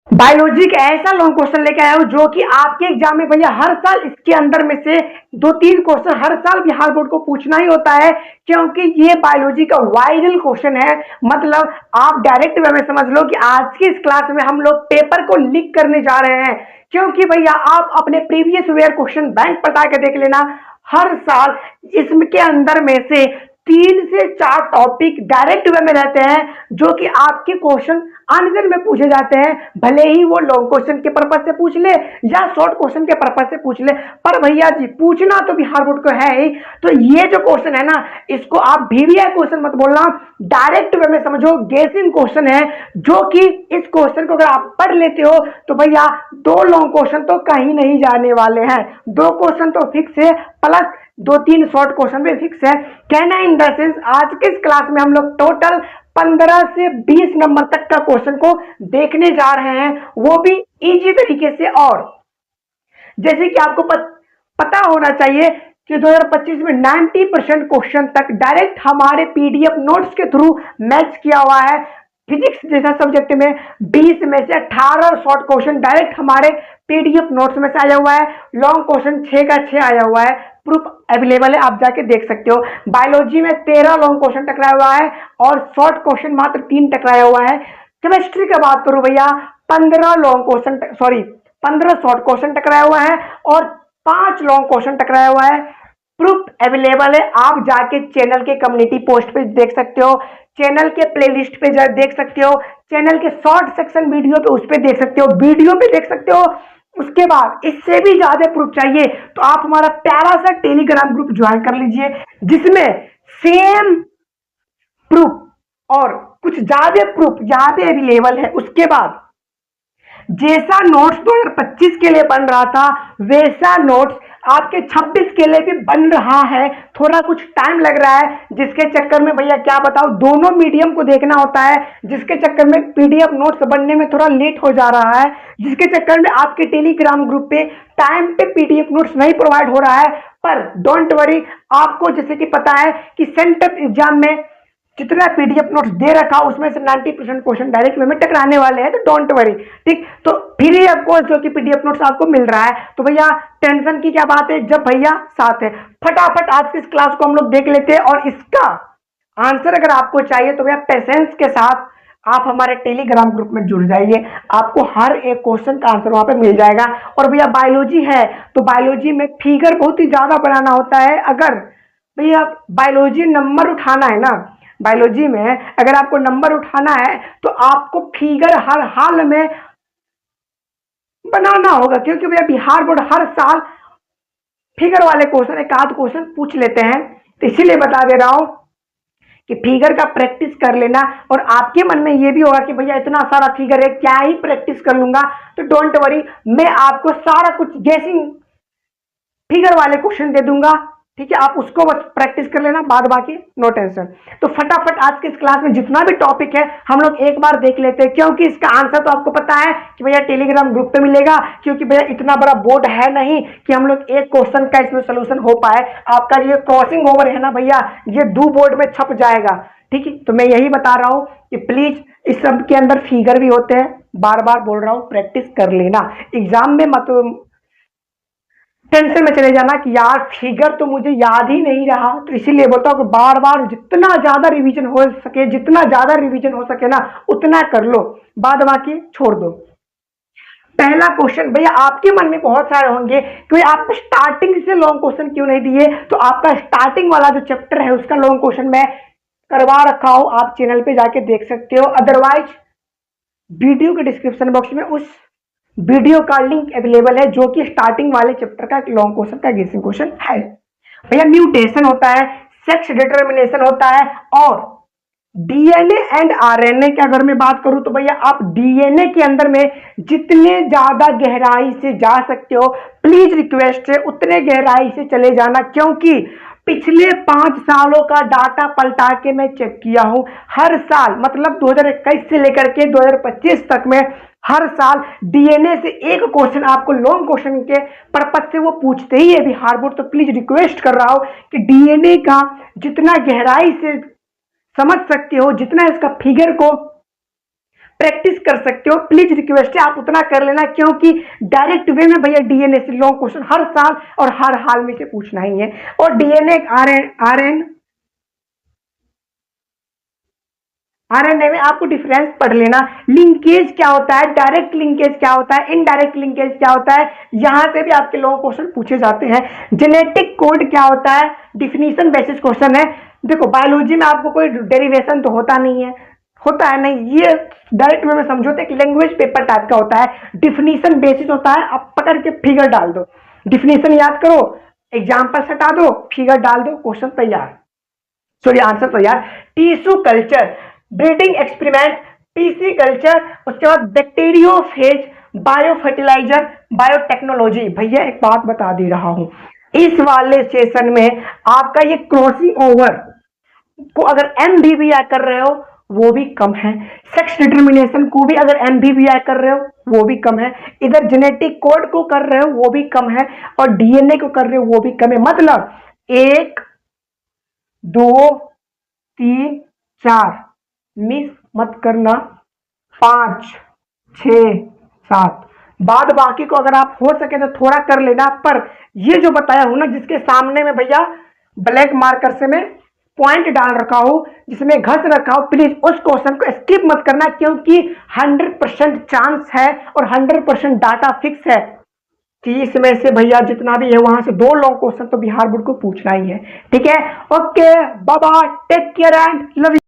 Biology का ऐसा long question लेके आया हूँ जो कि आपके एग्जाम में भैया हर साल इसके अंदर में से 2-3 क्वेश्चन हर साल बिहार बोर्ड को पूछना ही होता है, क्योंकि ये बायोलॉजी का वायरल क्वेश्चन है। मतलब आप डायरेक्ट वे में समझ लो कि आज की इस क्लास में हम लोग पेपर को लीक करने जा रहे हैं, क्योंकि भैया आप अपने प्रीवियस ईयर क्वेश्चन बैंक पढ़ा के देख लेना। हर साल इसके अंदर में से 3 से 4 टॉपिक डायरेक्ट वे में रहते हैं जो कि आपके क्वेश्चन आंसर में पूछे जाते हैं, भले ही वो लॉन्ग क्वेश्चन के पर्पज से पूछ ले या शॉर्ट क्वेश्चन के पर्पज से पूछ ले, पर भैया जी पूछना तो बिहार बोर्ड को है ही। तो ये जो क्वेश्चन है ना, इसको आप वीवीआई क्वेश्चन मत बोलना, डायरेक्ट वे में समझो गेसिंग क्वेश्चन है, जो कि इस क्वेश्चन को अगर आप पढ़ लेते हो तो भैया 2 लॉन्ग क्वेश्चन तो कहीं नहीं जाने वाले हैं, 2 क्वेश्चन तो फिक्स है, प्लस 2-3 शॉर्ट क्वेश्चन भी फिक्स है। कहना इन द सेंस आज के इस क्लास में हम लोग टोटल 15 से 20 नंबर तक का क्वेश्चन को देखने जा रहे हैं, वो भी इजी तरीके से। और जैसे कि आपको पता होना चाहिए कि 2025 में 90% क्वेश्चन तक डायरेक्ट हमारे पीडीएफ नोट्स के थ्रू मैच किया हुआ है। फिजिक्स जैसा सब्जेक्ट में 20 में से 18 शॉर्ट क्वेश्चन डायरेक्ट हमारे पीडीएफ नोट्स में से आया हुआ है, लॉन्ग क्वेश्चन 6 का 6 आया हुआ है, प्रूफ अवेलेबल है, आप जाके देख सकते हो। बायोलॉजी में 13 लॉन्ग क्वेश्चन टकराया हुआ है और शॉर्ट क्वेश्चन मात्र 3 टकराया हुआ है। केमिस्ट्री का बात करूं भैया 15 लॉन्ग क्वेश्चन 15 शॉर्ट क्वेश्चन टकराया हुआ है और 5 लॉन्ग क्वेश्चन टकराया हुआ है। प्रूफ अवेलेबल है, आप जाके चैनल के कम्युनिटी पोस्ट पे देख सकते हो, चैनल के प्लेलिस्ट पे देख सकते हो, चैनल के शॉर्ट सेक्शन वीडियो पे उस पे देख सकते हो, वीडियो पे देख सकते हो। उसके बाद इससे भी ज्यादा प्रूफ चाहिए तो आप हमारा प्यारा सा टेलीग्राम ग्रुप ज्वाइन कर लीजिए, जिसमें सेम प्रूफ और कुछ ज्यादा प्रूफ यहाँ पे अवेलेबल है। उसके बाद जैसा नोट्स 2025 के लिए बन रहा था वैसा नोट्स आपके 26 के लिए भी बन रहा है। थोड़ा कुछ टाइम लग रहा है, जिसके चक्कर में भैया क्या बताओ, दोनों मीडियम को देखना होता है, जिसके चक्कर में पीडीएफ नोट्स बनने में थोड़ा लेट हो जा रहा है, जिसके चक्कर में आपके टेलीग्राम ग्रुप पे टाइम पे पीडीएफ नोट्स नहीं प्रोवाइड हो रहा है। पर डोंट वरी, आपको जैसे कि पता है कि सेंटर एग्जाम में जितना पीडीएफ नोट्स दे रखा उसमें से 90% क्वेश्चन डायरेक्ट वे में टकराने वाले हैं, तो डोंट वरी, ठीक। तो फ्री ऑफ कॉस्ट जो कि पीडीएफ नोट्स आपको मिल रहा है, तो भैया टेंशन की क्या बात है जब भैया साथ है। फटाफट आज की इस क्लास को हम लोग देख लेते हैं और इसका आंसर अगर आपको चाहिए तो भैया पेशेंस के साथ आप हमारे टेलीग्राम ग्रुप में जुड़ जाइए, आपको हर एक क्वेश्चन का आंसर वहां पे मिल जाएगा। और भैया बायोलॉजी है तो बायोलॉजी में फिगर बहुत ही ज्यादा बनाना होता है। अगर भैया बायोलॉजी नंबर उठाना है ना, बायोलॉजी में अगर आपको नंबर उठाना है तो आपको फिगर हर हाल में बनाना होगा, क्योंकि भैया बिहार बोर्ड हर साल फिगर वाले क्वेश्चन एक आध क्वेश्चन पूछ लेते हैं। तो इसीलिए बता दे रहा हूं कि फिगर का प्रैक्टिस कर लेना। और आपके मन में ये भी होगा कि भैया इतना सारा फिगर है क्या ही प्रैक्टिस कर लूंगा, तो डोंट वरी, मैं आपको सारा कुछ गेसिंग फिगर वाले क्वेश्चन दे दूंगा, ठीक है। आप उसको बस प्रैक्टिस कर लेना, बाद बाकी नो टेंशन। तो फटाफट आज के इस क्लास में जितना भी टॉपिक है हम लोग एक बार देख लेते हैं, क्योंकि इसका आंसर तो आपको पता है कि भैया टेलीग्राम ग्रुप पे मिलेगा, क्योंकि भैया इतना बड़ा बोर्ड है नहीं कि हम लोग एक क्वेश्चन का इसमें सोल्यूशन हो पाए। आपका ये क्रॉसिंग ओवर है ना भैया, ये 2 बोर्ड में छप जाएगा, ठीक है। तो मैं यही बता रहा हूँ कि प्लीज इस सब के अंदर फिगर भी होते हैं, बार बार बोल रहा हूँ प्रैक्टिस कर लेना, एग्जाम में मत टेंशन में चले जाना कि यार फिगर तो मुझे याद ही नहीं रहा। तो इसीलिए बोलता हूँ कि बार बार जितना ज्यादा रिवीजन हो सके, जितना ज्यादा रिवीजन हो सके ना उतना कर लो, बाद बाकी छोड़ दो। पहला क्वेश्चन भैया आपके मन में बहुत सारे होंगे कि आप स्टार्टिंग से लॉन्ग क्वेश्चन क्यों नहीं दिए, तो आपका स्टार्टिंग वाला जो चैप्टर है उसका लॉन्ग क्वेश्चन मैं करवा रखा हूं, आप चैनल पे जाके देख सकते हो। अदरवाइज वीडियो के डिस्क्रिप्शन बॉक्स में उस वीडियो का लिंक अवेलेबल है जो कि स्टार्टिंग वाले चैप्टर का लॉन्ग क्वेश्चन का गेसिंग क्वेश्चन है। भैया म्यूटेशन होता है, सेक्स डिटर्मिनेशन होता है, और डीएनए एंड आरएनए की अगर मैं बात करूं तो भैया आप डीएनए के अंदर में जितने ज्यादा गहराई से जा सकते हो, प्लीज रिक्वेस्ट है उतने गहराई से चले जाना, क्योंकि पिछले 5 सालों का डाटा पलटा के मैं चेक किया हूं, हर साल मतलब 2021 से लेकर के 2025 तक में हर साल डीएनए से एक क्वेश्चन आपको लॉन्ग क्वेश्चन के पर्पज से वो पूछते ही है बिहार बोर्ड। तो प्लीज रिक्वेस्ट कर रहा हूं कि डीएनए का जितना गहराई से समझ सकते हो, जितना इसका फिगर को प्रैक्टिस कर सकते हो। प्लीज रिक्वेस्ट है आप उतना कर लेना, क्योंकि डायरेक्ट वे में भैया डीएनए से लॉन्ग क्वेश्चन हर साल और हर हाल में से पूछना ही है। और डीएनए आरएनए में आपको डिफरेंस पढ़ लेना। लिंकेज क्या होता है, डायरेक्ट लिंकेज क्या होता है, इनडायरेक्ट लिंकेज क्या होता है, यहां से भी आपके लॉन्ग क्वेश्चन पूछे जाते हैं। जेनेटिक कोड क्या होता है, डिफिनीशन बेसिस क्वेश्चन है। देखो बायोलॉजी में आपको कोई डेरिवेशन तो होता नहीं है, होता है नहीं, ये डायरेक्ट वे में समझो तो एक लैंग्वेज पेपर टाइप का होता है। डिफिनीशन बेसिस होता है, आप पकड़ के फिगर डाल दो, डिफिनीशन याद करो, एग्जाम्पल हटा दो, फिगर डाल दो, क्वेश्चन तैयार, सॉरी आंसर तैयार। Tissue culture, breeding experiment, TC culture, उसके बाद बैक्टीरियोफेज, बायो फर्टिलाइजर, बायोटेक्नोलॉजी। भैया एक बात बता दे रहा हूं, इस वाले सेशन में आपका ये क्रॉसिंग ओवर को अगर एमबीबीआई कर रहे हो वो भी कम है, सेक्स डिटर्मिनेशन को भी अगर एमबीबीआई कर रहे हो वो भी कम है, इधर जेनेटिक कोड को कर रहे हो वो भी कम है, और डीएनए को कर रहे हो वो भी कम है। मतलब 1 2 3 4 मिस मत करना, 5 6 7 बाद बाकी को अगर आप हो सके तो थोड़ा कर लेना। पर ये जो बताया हूं ना, जिसके सामने में भैया ब्लैक मार्कर से मैं पॉइंट डाल रखा हूं, जिसमें घस रखा हूं, प्लीज उस क्वेश्चन को स्किप मत करना, क्योंकि 100% चांस है और 100% डाटा फिक्स है कि इसमें से भैया जितना भी है वहां से 2 लॉन्ग क्वेश्चन तो बिहार बोर्ड को पूछना ही है। ठीक है, okay, bye bye, take care and love you.